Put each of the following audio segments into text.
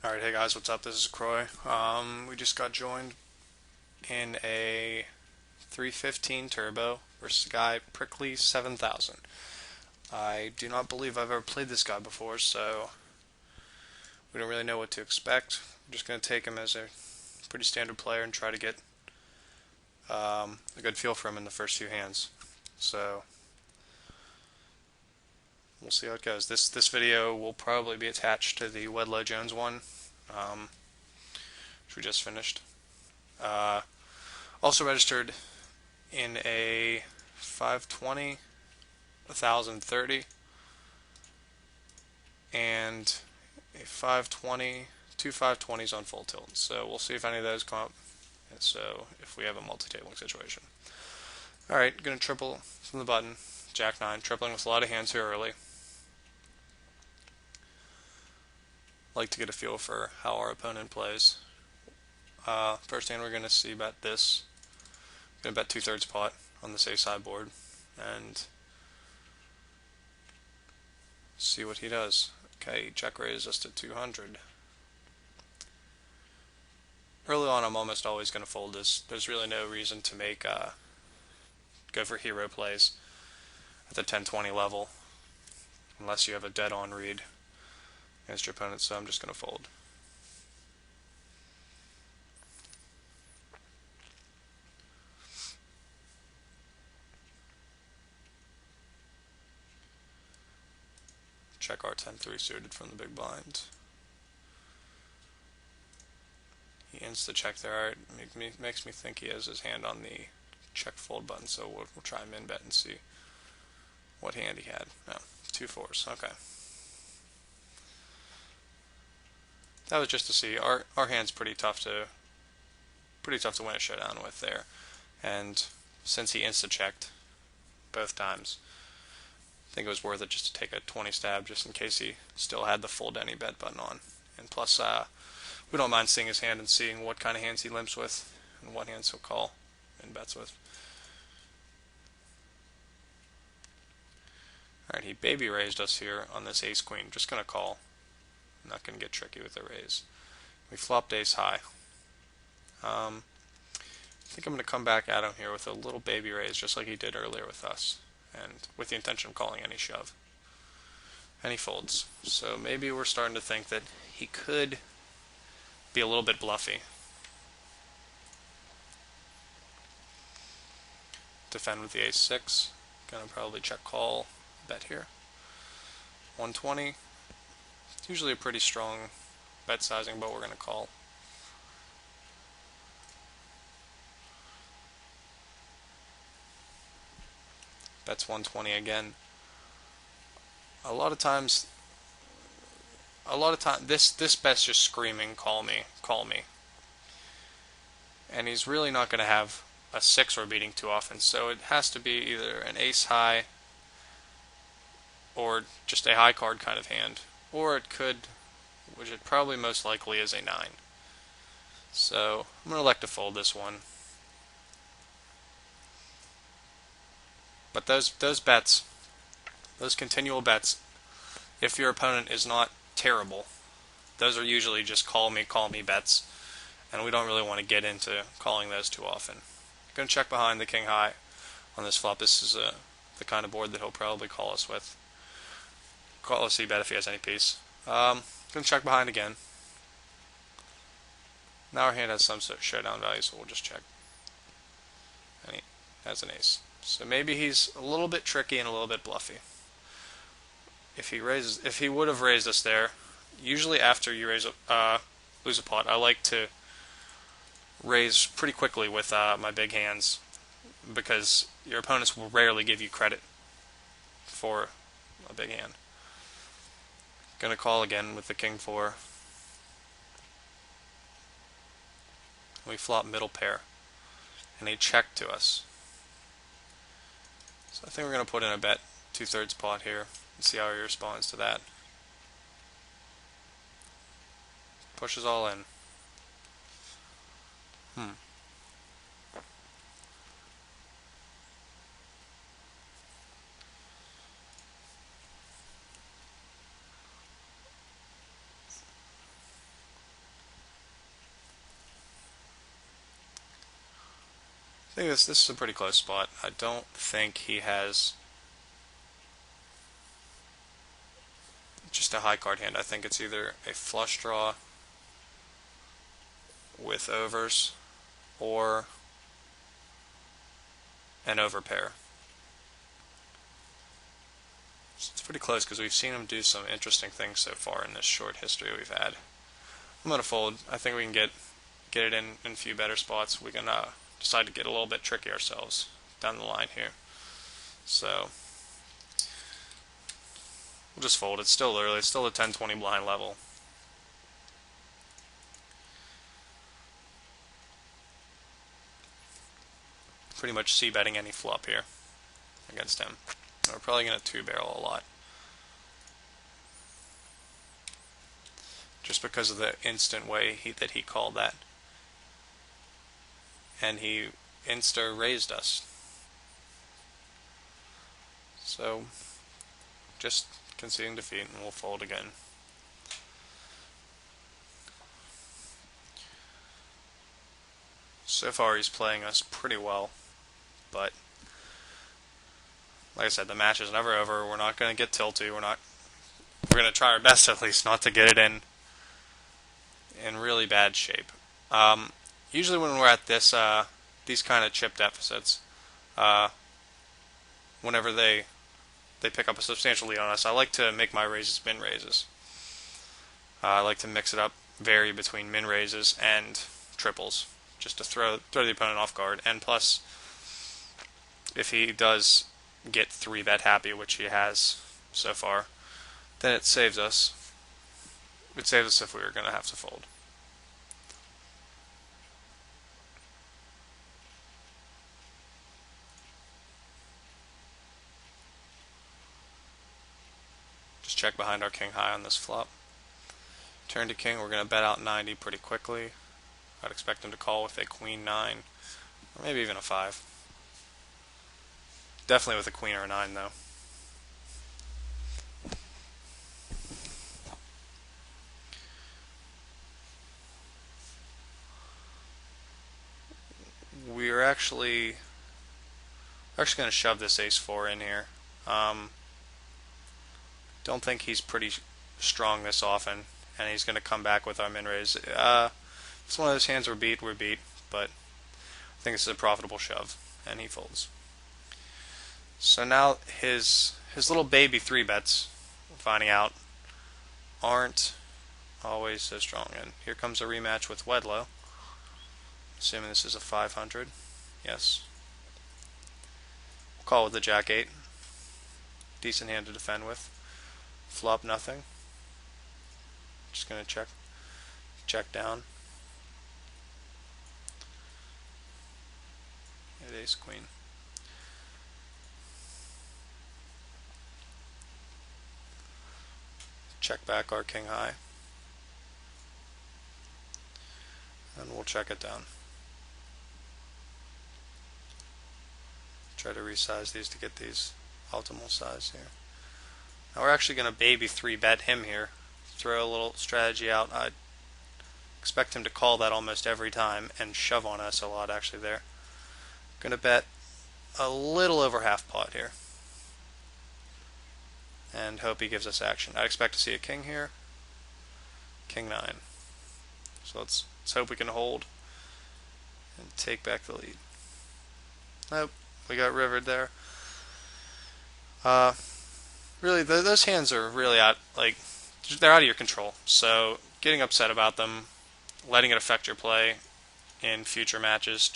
Alright, hey guys, what's up? This is Croy. We just got joined in a 315 turbo versus a guy Prickly 7000. I do not believe I've ever played this guy before, so we don't really know what to expect. I'm just going to take him as a pretty standard player and try to get a good feel for him in the first few hands. So we'll see how it goes. This video will probably be attached to the Wedlow Jones one, which we just finished. Also registered in a 520, 1030, and a 520, two 520s on full tilt. So we'll see if any of those come up. And so if we have a multi-tabling situation. Alright, going to triple from the button. Jack 9, tripling with a lot of hands here early. Like to get a feel for how our opponent plays. First hand we're going to see bet this. Going to bet 2/3 pot on this ace high board and see what he does. Okay, check raise us to 200. Early on I'm almost always going to fold this. There's really no reason to make go for hero plays at the 10-20 level unless you have a dead on read against your opponent, so I'm just going to fold. Check our 10-3 suited from the big blind. He insta-check there. It makes me think he has his hand on the check fold button, so we'll try min bet and see what hand he had. No, 2 4s. Okay. That was just to see. Our hand's pretty tough to win a showdown with there, and since he insta-checked both times, I think it was worth it just to take a 20 stab just in case he still had the fold any bet button on. And plus, we don't mind seeing his hand and seeing what kind of hands he limps with and what hands he'll call and bets with. Alright, he baby raised us here on this ace queen. Just going to call. I'm not going to get tricky with the raise. We flopped ace high. I think I'm going to come back at him here with a little baby raise just like he did earlier with us, and with the intention of calling any shove. And he folds. So maybe we're starting to think that he could be a little bit bluffy. Defend with the ace-6. Gonna probably check call bet here. 120. It's usually a pretty strong bet sizing, but we're gonna call. Bets 120 again. A lot of times this bet's just screaming, call me, call me. And he's really not going to have a 6 we're beating too often, so it has to be either an ace high or just a high card kind of hand, or it could, which it probably most likely is, a 9. So I'm going to elect to fold this one. But those bets, those continual bets, if your opponent is not terrible, those are usually just call me bets, and we don't really want to get into calling those too often. I'm going to check behind the king high on this flop. This is the kind of board that he'll probably call us with. Call us c-bet if he has any piece. Going to check behind again. Now our hand has some sort of showdown value, so we'll just check. And he has an ace. So maybe he's a little bit tricky and a little bit bluffy. If he would have raised us there, usually after you lose a pot, I like to raise pretty quickly with my big hands, because your opponents will rarely give you credit for a big hand. Gonna call again with the king 4. We flop middle pair, and they check to us. So I think we're gonna put in a bet 2/3 pot here and see how he responds to that. Pushes all in. think this is a pretty close spot. I don't think he has just a high card hand. I think it's either a flush draw with overs or an overpair. So it's pretty close because we've seen him do some interesting things so far in this short history we've had. I'm going to fold. I think we can get it in a few better spots. We can decide to get a little bit tricky ourselves down the line here. So we'll just fold. It's still early. It's still a 10-20 blind level. Pretty much c-betting any flop here against him. We're probably going to two-barrel a lot, just because of the instant way that he called that. And he insta raised us. So just conceding defeat, and we'll fold again. So far he's playing us pretty well, but like I said, the match is never over. We're not going to get tilty. We're going to try our best, at least, not to get it in really bad shape. Usually when we're at these kind of chip deficits, whenever they pick up a substantial lead on us, I like to make my raises min raises. I like to mix it up, vary between min raises and triples, just to throw the opponent off guard. And plus, if he does get 3-bet happy, which he has so far, then it saves us. It saves us if we were going to have to fold. Just check behind our king high on this flop. Turn to king, we're going to bet out 90 pretty quickly. I'd expect him to call with a queen 9, or maybe even a 5. Definitely with a queen or a 9, though. We're actually going to shove this ace-4 in here. Don't think he's pretty strong this often, and he's going to come back with our min raise. It's one of those hands we're beat, but I think this is a profitable shove, and he folds. So now his little baby 3-bets, finding out, aren't always so strong. And here comes a rematch with Wedlow. Assuming this is a 500. Yes. We'll call with the Jack 8. Decent hand to defend with. Flop nothing. Just going to check down. Hit ace queen. Check back our king high, and we'll check it down. Try to resize these to get these optimal size here. Now we're actually going to baby 3-bet him here. Throw a little strategy out. I expect him to call that almost every time and shove on us a lot actually there. Going to bet a little over half pot here, and hope he gives us action. I expect to see a king here, king 9. So let's hope we can hold and take back the lead. Nope, we got rivered there. Really, those hands are really they're out of your control. So getting upset about them, letting it affect your play in future matches,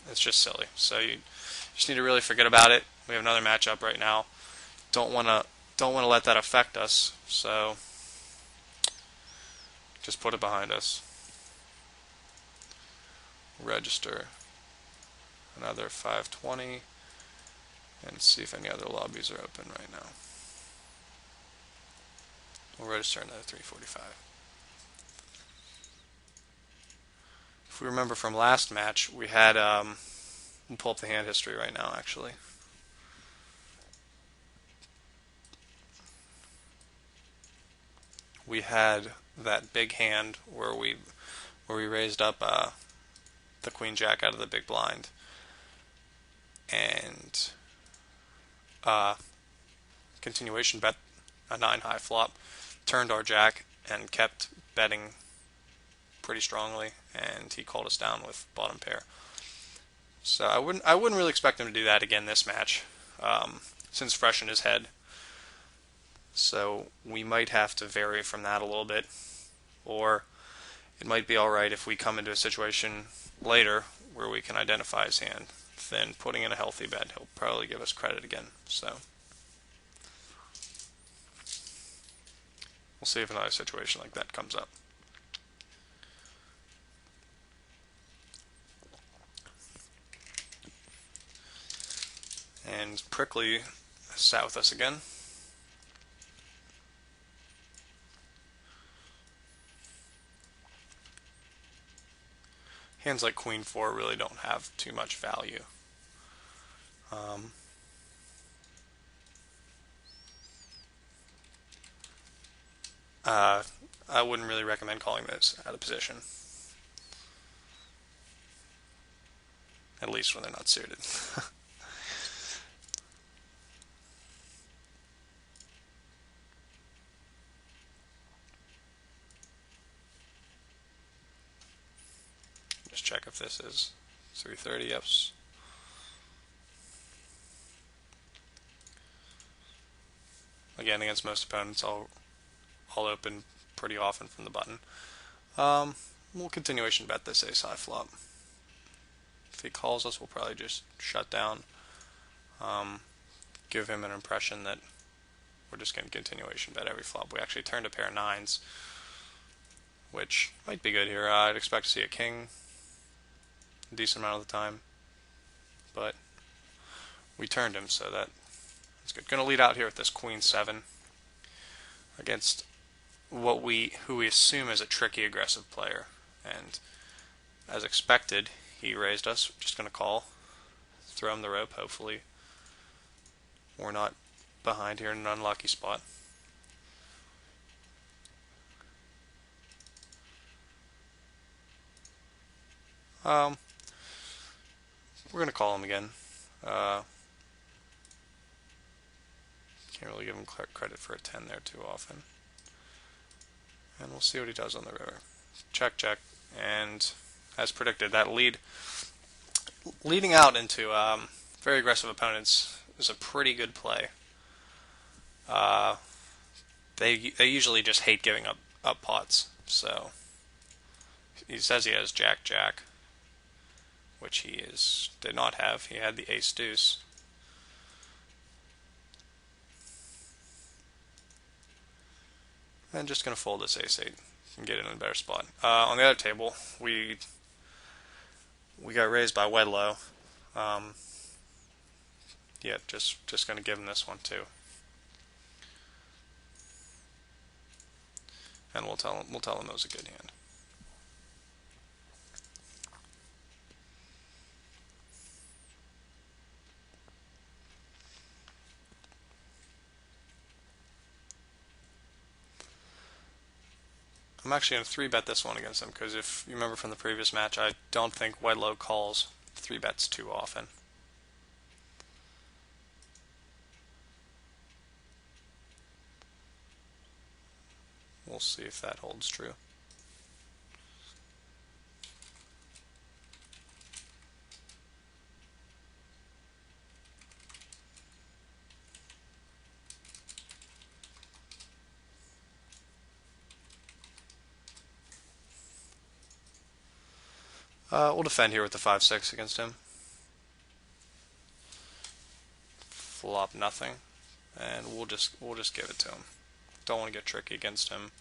it's just silly. So you just need to really forget about it. We have another matchup right now. Don't want to let that affect us. So just put it behind us. Register another 520 and see if any other lobbies are open right now. We'll register another 345. If we remember from last match, we had we'll pull up the hand history right now actually. We had that big hand where we raised up the queen jack out of the big blind, and continuation bet a 9 high flop, turned our jack and kept betting pretty strongly, and he called us down with bottom pair. So I wouldn't really expect him to do that again this match, since fresh in his head. So we might have to vary from that a little bit, or it might be alright if we come into a situation later where we can identify his hand. Then putting in a healthy bet, he'll probably give us credit again. So we'll see if another situation like that comes up. And Prickly sat with us again. Hands like Queen 4 really don't have too much value. I wouldn't really recommend calling those out of position. At least when they're not suited. Just check if this is 330. Yes. Again, against most opponents, I'll open pretty often from the button. We'll continuation bet this ace high flop. If he calls us, we'll probably just shut down. Give him an impression that we're just going to continuation bet every flop. We actually turned a pair of 9s, which might be good here. I'd expect to see a king a decent amount of the time, but we turned him, so that's good. Going to lead out here with this Queen 7 against who we assume is a tricky aggressive player, and as expected, he raised us. We're just going to call, throw him the rope. Hopefully, we're not behind here in an unlucky spot. We're going to call him again. Can't really give him credit for a 10 there too often. And we'll see what he does on the river. Check, check, and as predicted, that leading out into very aggressive opponents is a pretty good play. They usually just hate giving up pots. So he says he has jack jack, which he did not have. He had the ace deuce. And just going to fold this ace-8 and get it in a better spot. On the other table, we got raised by Wedlow. Yeah, just going to give him this one too. And we'll tell him it was a good hand. I'm actually going to 3-bet this one against him, because if you remember from the previous match, I don't think Wedlow calls 3-bets too often. We'll see if that holds true. We'll defend here with the 5-6 against him. Flop nothing, and we'll just give it to him. Don't want to get tricky against him.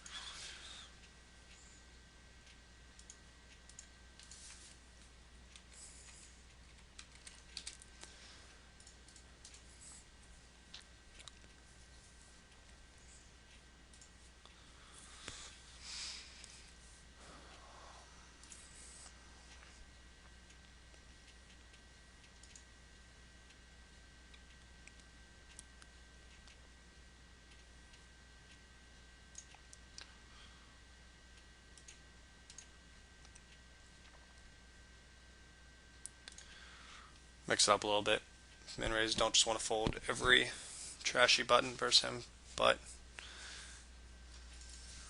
mix it up a little bit. Min raise don't just want to fold every trashy button versus him, but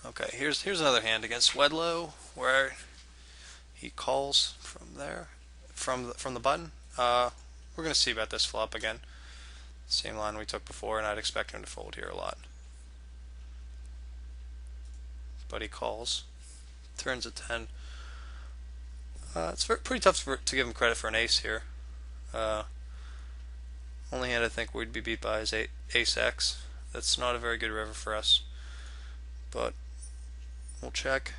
okay. Here's another hand against Wedlow where he calls from there, from the button. We're gonna see about this flop again. Same line we took before, and I'd expect him to fold here a lot. But he calls. Turns a 10. It's pretty tough to give him credit for an ace here. Only hand I think we'd be beat by is ace X. That's not a very good river for us. But we'll check.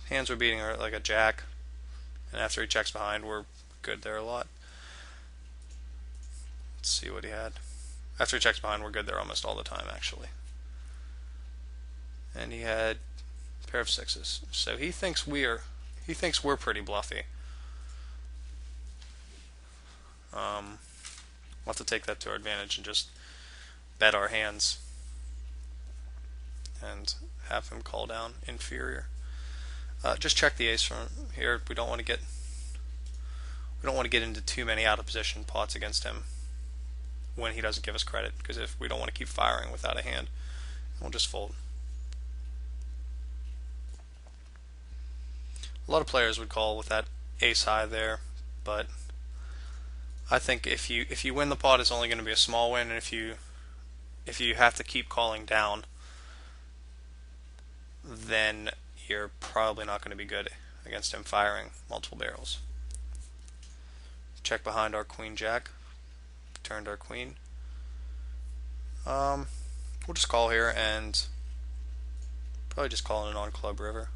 Hands we're beating are like a jack. And after he checks behind, we're good there a lot. Let's see what he had. After he checks behind, we're good there almost all the time, actually. And he had a pair of sixes. So he thinks we're pretty bluffy. We'll have to take that to our advantage and just bet our hands and have him call down inferior. Just check the ace from here. We don't want to get into too many out of position pots against him when he doesn't give us credit, because if we don't want to keep firing without a hand, we'll just fold. A lot of players would call with that ace high there, but I think if you win the pot, it's only going to be a small win, and if you have to keep calling down, then you're probably not going to be good against him firing multiple barrels. Check behind our queen jack. Turned our queen. We'll just call here and probably just call in an on-club river.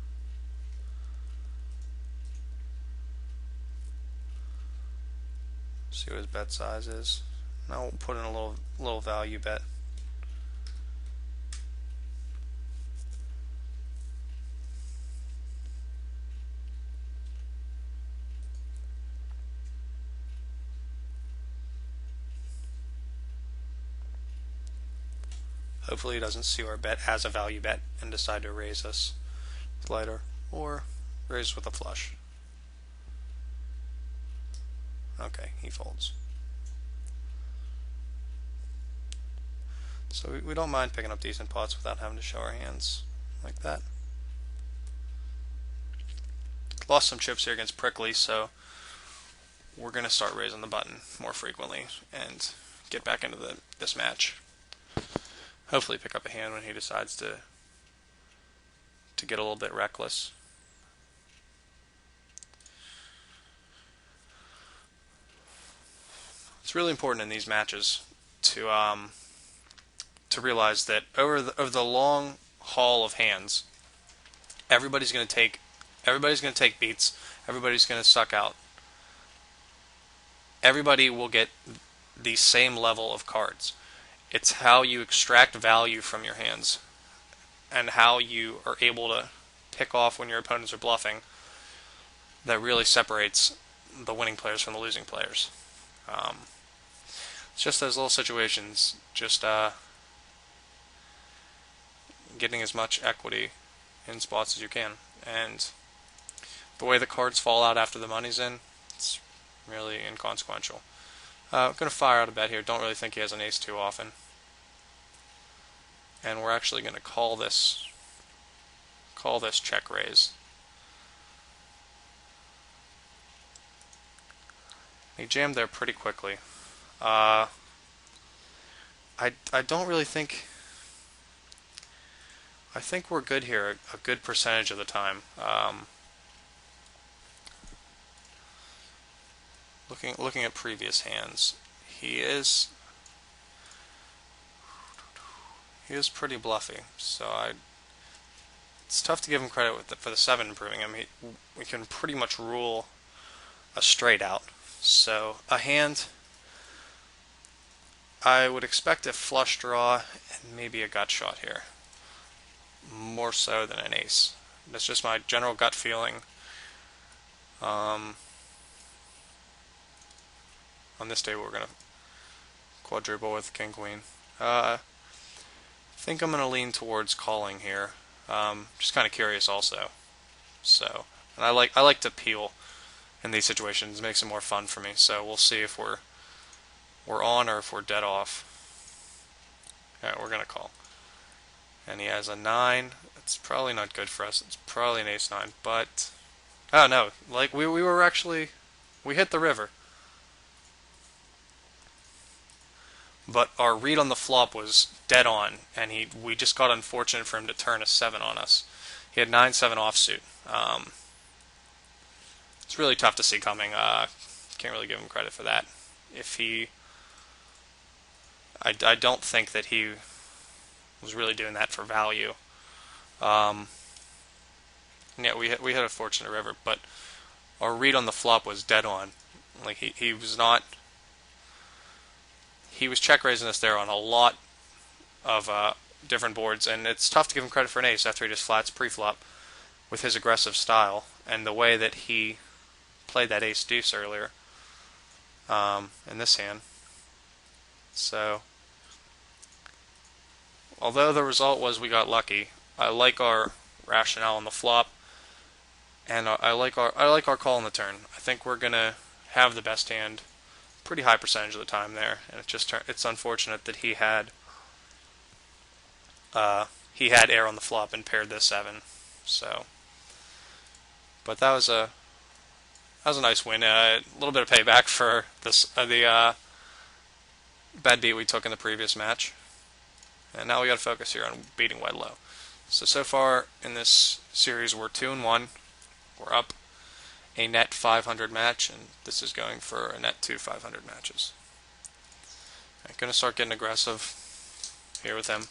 See what his bet size is. Now we'll put in a little value bet. Hopefully he doesn't see our bet as a value bet and decide to raise us with lighter or raise with a flush. Okay, he folds. So we don't mind picking up decent pots without having to show our hands like that. Lost some chips here against Prickly, so we're going to start raising the button more frequently and get back into this match. Hopefully pick up a hand when he decides to get a little bit reckless. It's really important in these matches to realize that over the long haul of hands, everybody's going to take beats. Everybody's going to suck out. Everybody will get the same level of cards. It's how you extract value from your hands and how you are able to pick off when your opponents are bluffing that really separates the winning players from the losing players. It's just those little situations, just getting as much equity in spots as you can. And the way the cards fall out after the money's in, it's really inconsequential. I'm going to fire out a bet here. Don't really think he has an ace too often. And we're actually going to call this check raise. He jammed there pretty quickly. I don't really think. I think we're good here a good percentage of the time. Looking at previous hands, he is pretty bluffy. So it's tough to give him credit for the 7 improving him. We can pretty much rule a straight out. So a hand, I would expect a flush draw and maybe a gut shot here, more so than an ace. That's just my general gut feeling. On this day, we're going to quadruple with King Queen. I think I'm going to lean towards calling here. Just kind of curious, also. So, and I like to peel in these situations. It makes it more fun for me. So we'll see if we're we're on or if we're dead off. Alright, we're going to call. And he has a 9. It's probably not good for us. It's probably an ace-9, but... Oh, no. Like, we were actually... We hit the river. But our read on the flop was dead on, and we just got unfortunate for him to turn a 7 on us. He had 9-7 offsuit. It's really tough to see coming. Can't really give him credit for that. If he... I don't think that he was really doing that for value. Yeah, we had a fortunate river, but our read on the flop was dead on. Like he was not. He was check raising us there on a lot of different boards, and it's tough to give him credit for an ace after he just flats pre-flop with his aggressive style and the way that he played that ace deuce earlier in this hand. So, although the result was we got lucky, I like our rationale on the flop, and I like our call on the turn. I think we're gonna have the best hand pretty high percentage of the time there, and it's unfortunate that he had air on the flop and paired this 7. So, but that was a nice win. A little bit of payback for the bad beat we took in the previous match. And now we got to focus here on beating Wedlow. So far in this series we're 2-1. We're up a net 500 match, and this is going for a net 2 500 matches. I'm going to start getting aggressive here with him.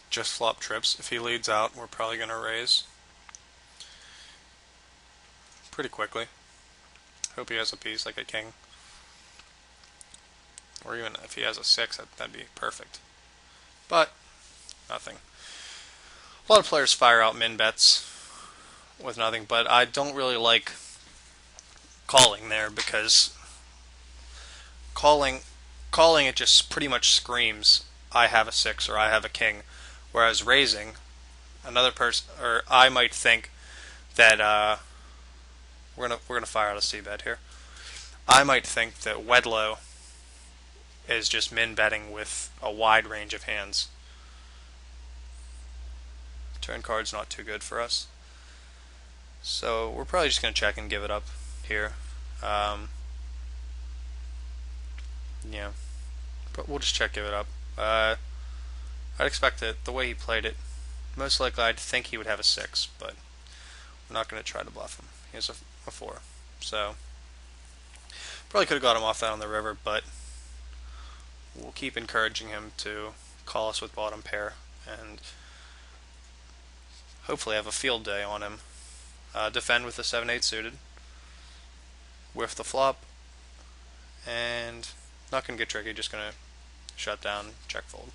Just flop trips. If he leads out, we're probably going to raise pretty quickly. Hope he has a piece like a king. Or even if he has a 6, that'd be perfect. But, nothing. A lot of players fire out min bets with nothing, but I don't really like calling there because calling it just pretty much screams I have a 6 or I have a king. Whereas raising, another person, or I might think that we're gonna fire out a c-bet here. I might think that Wedlow is just min betting with a wide range of hands. Turn card's not too good for us, so we're probably just gonna check and give it up here. Yeah, but we'll just check, give it up. I'd expect it, the way he played it, most likely I'd think he would have a 6, but we're not going to try to bluff him. He has a 4. So, probably could have got him off that on the river, but we'll keep encouraging him to call us with bottom pair, and hopefully have a field day on him. Defend with the 7-8 suited, whiff the flop, and not going to get tricky, just going to shut down, check fold.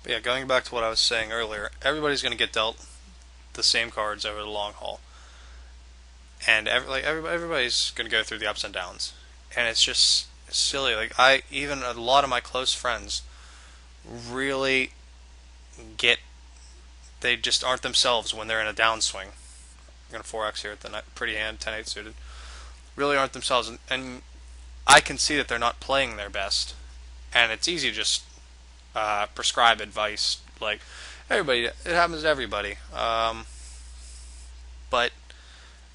But yeah, going back to what I was saying earlier, everybody's going to get dealt the same cards over the long haul, and everybody's going to go through the ups and downs, and it's just silly. Like even a lot of my close friends really they just aren't themselves when they're in a downswing. I'm going to 4x here at the pretty hand, 10-8 suited. Really aren't themselves, and I can see that they're not playing their best, and it's easy to just prescribe advice like it happens to everybody, but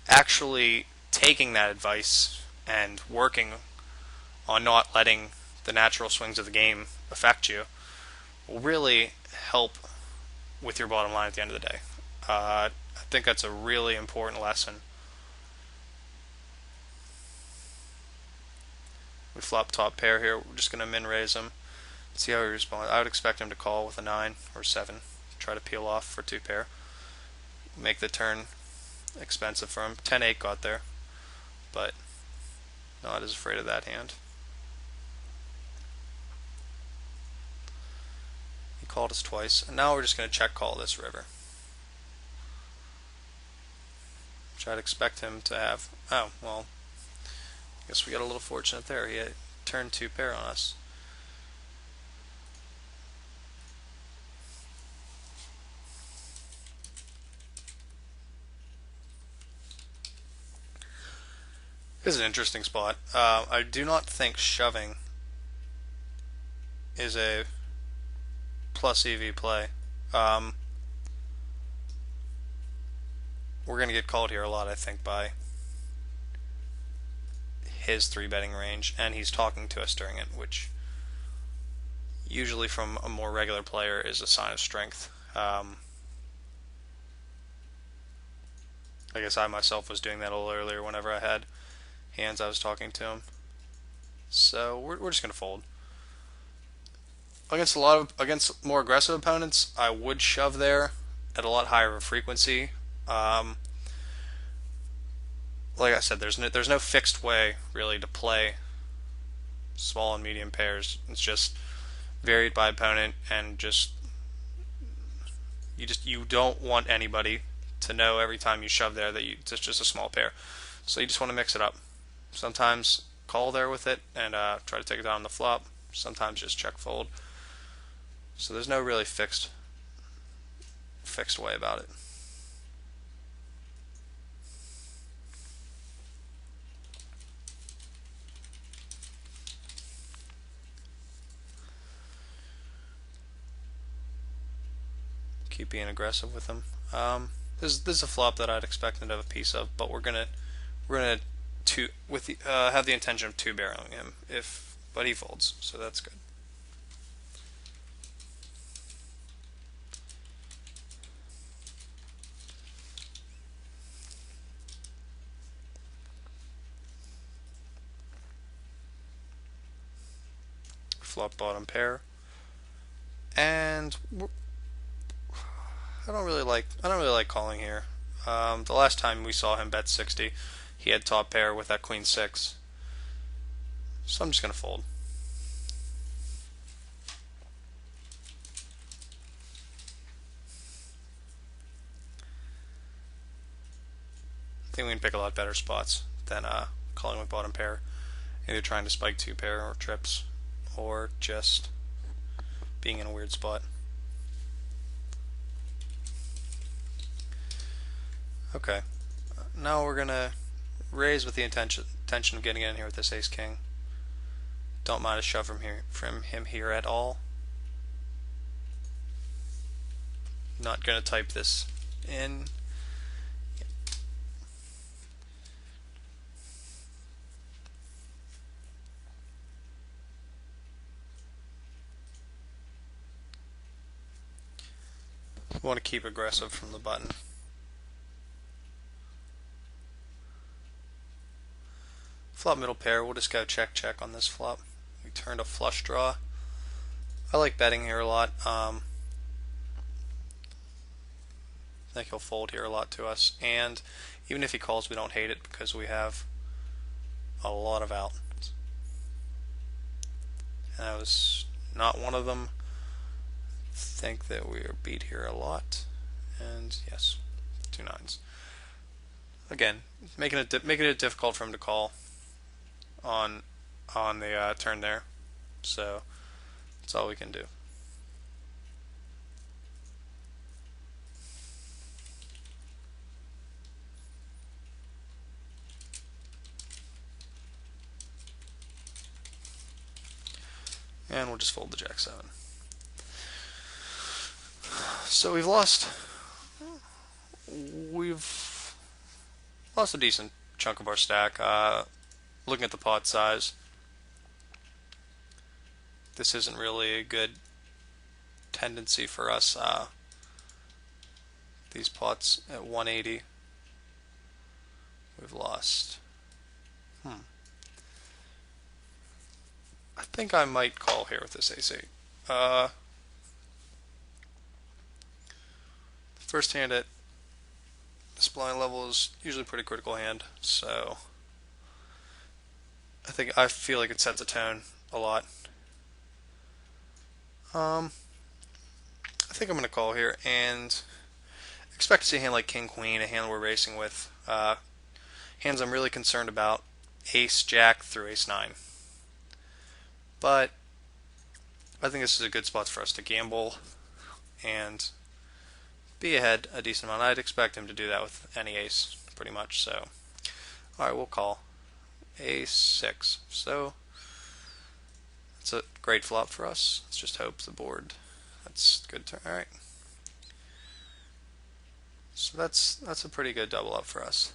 actually taking that advice and working on not letting the natural swings of the game affect you will really help with your bottom line at the end of the day. I think that's a really important lesson. We flop top pair here. We're just going to min raise him. See how he responds. I would expect him to call with a 9 or 7. Try to peel off for 2 pair. Make the turn expensive for him. 10-8 got there, but not as afraid of that hand. He called us twice, and now we're just going to check call this river. Which I'd expect him to have. Oh, well, Guess we got a little fortunate there. He had turned 2 pair on us. This is an interesting spot. I do not think shoving is a plus EV play. We're going to get called here a lot, I think, by his 3-betting range, and he's talking to us during it, which usually from a more regular player is a sign of strength. I guess I myself was doing that a little earlier whenever I had hands I was talking to him. So we're just going to fold. Against more aggressive opponents, I would shove there at a lot higher of a frequency. Like I said, there's no fixed way really to play small and medium pairs. It's just varied by opponent, and you don't want anybody to know every time you shove there that it's just a small pair. So you just want to mix it up. Sometimes call there with it and try to take it down on the flop. Sometimes just check fold. So there's no really fixed way about it. Keep being aggressive with him. This is a flop that I'd expect him to have a piece of, but we're gonna have the intention of 2-barreling him but he folds, so that's good. Flop bottom pair, and I don't really like calling here. The last time we saw him bet 60, he had top pair with that queen 6. So I'm just gonna fold. I think we can pick a lot better spots than calling with bottom pair. Either trying to spike 2 pair or trips, or just being in a weird spot. Okay, now we're gonna raise with the intention of getting in here with this ace-king. Don't mind a shove from him here at all. Not gonna type this in. We want to keep aggressive from the button. Flop middle pair, we'll just go check check on this flop. We turned a flush draw. I like betting here a lot. I think he'll fold here a lot to us, and even if he calls, we don't hate it because we have a lot of outs. And that was not one of them. I think that we are beat here a lot, and yes, 2 9s. Again, making it difficult for him to call on the turn there, so that's all we can do. And we'll just fold the jack 7. So we've lost a decent chunk of our stack. Looking at the pot size, this isn't really a good tendency for us. These pots at 180, we've lost. I think I might call here with this ace-8. First hand at this blind level is usually a pretty critical hand, so I feel like it sets a tone a lot. I think I'm going to call here and expect to see a hand like King Queen, a hand we're racing with. Hands I'm really concerned about ace jack through ace 9. But I think this is a good spot for us to gamble and be ahead a decent amount. I'd expect him to do that with any ace, pretty much. So, alright, we'll call ace 6. So, it's a great flop for us. Let's just hope the board. That's good turn. Alright. So that's a pretty good double up for us.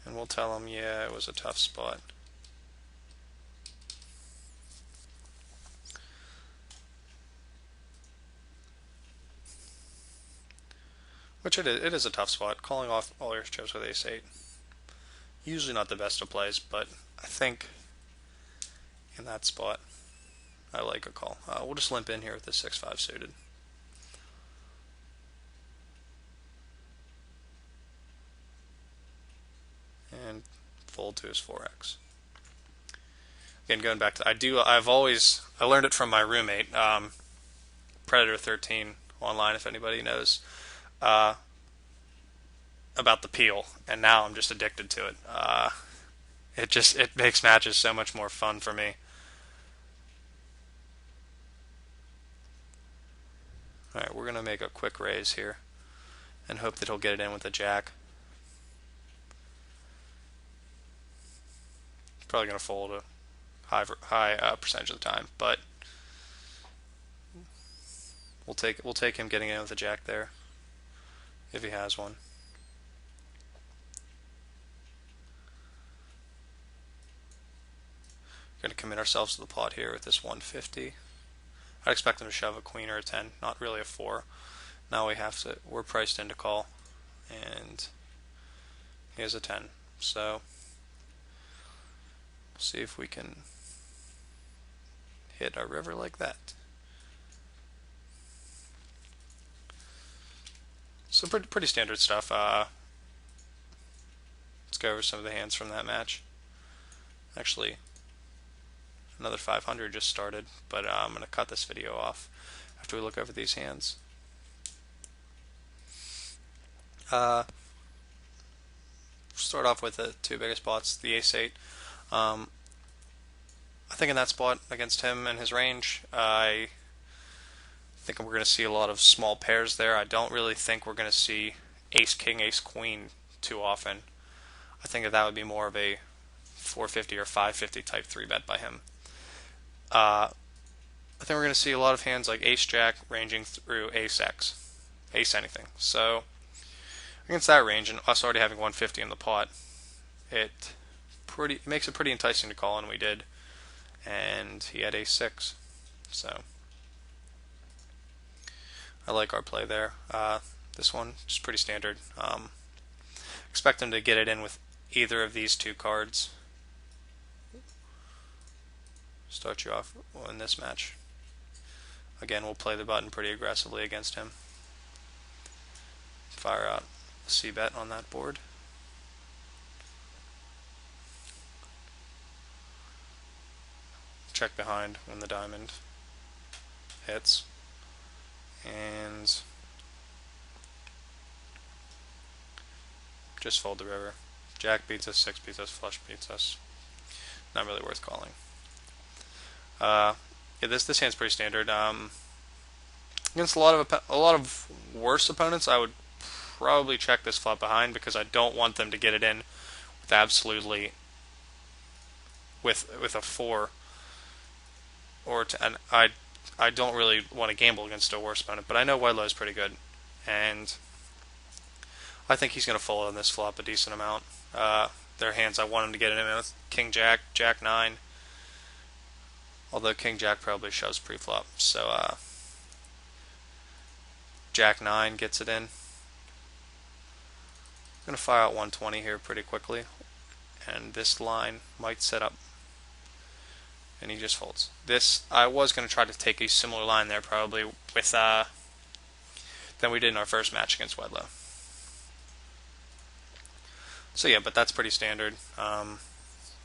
And we'll tell him, yeah, it was a tough spot. Which it is a tough spot. Calling off all your chips with ace 8. Usually not the best of plays, but I think in that spot I like a call. We'll just limp in here with the 6-5 suited. And fold to his 4x. Again, going back to I learned it from my roommate, Predator 13 online, if anybody knows, about the peel, and now I'm just addicted to it. It makes matches so much more fun for me. Alright, we're gonna make a quick raise here and hope that he'll get it in with a jack. He's probably gonna fold a high percentage of the time, but we'll take him getting in with a jack there if he has one. We're going to commit ourselves to the pot here with this 150. I'd expect him to shove a queen or a 10, not really a 4. Now we're priced in to call, and he has a 10. So we'll see if we can hit our river like that. So pretty standard stuff. Let's go over some of the hands from that match. Actually, another 500 just started, but I'm going to cut this video off after we look over these hands. Start off with the two biggest spots, the ace 8. I think in that spot against him and his range, I think we're going to see a lot of small pairs there. I don't really think we're going to see ace king, ace queen too often. I think that would be more of a 450 or 550 type 3-bet by him. I think we're going to see a lot of hands like ace jack ranging through ace x, ace anything. So against that range and us already having 150 in the pot, it makes it pretty enticing to call, and we did. And he had ace 6, so I like our play there. This one just pretty standard. Expect him to get it in with either of these two cards. Start you off in this match. Again, we'll play the button pretty aggressively against him. Fire out a c-bet on that board. Check behind when the diamond hits. And just fold the river. Jack beats us, 6 beats us, flush beats us. Not really worth calling. Yeah, this hand's pretty standard. Against a lot of worse opponents, I would probably check this flop behind because I don't want them to get it in with absolutely with a 4 and I don't really want to gamble against a worse opponent, but I know Wedlow is pretty good, and I think he's going to fold on this flop a decent amount. There are hands I want him to get it in with: King Jack, Jack 9. Although King Jack probably shoves pre-flop, so Jack 9 gets it in. I'm going to fire out 120 here pretty quickly, and this line might set up, and he just folds. I was going to try to take a similar line there, probably with than we did in our first match against Wedlow. So yeah, but that's pretty standard.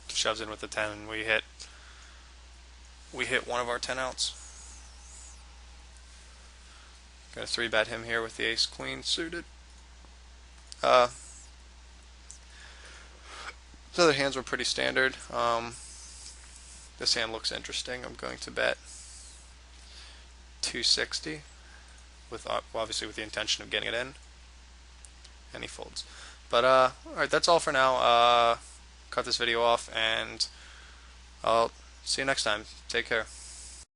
Shoves in with the 10, and we hit one of our 10 outs. Gonna 3-bet him here with the ace queen suited. The other hands were pretty standard. This hand looks interesting. I'm going to bet 260 with obviously with the intention of getting it in, and he folds. But alright, that's all for now. Cut this video off, and I'll see you next time. Take care.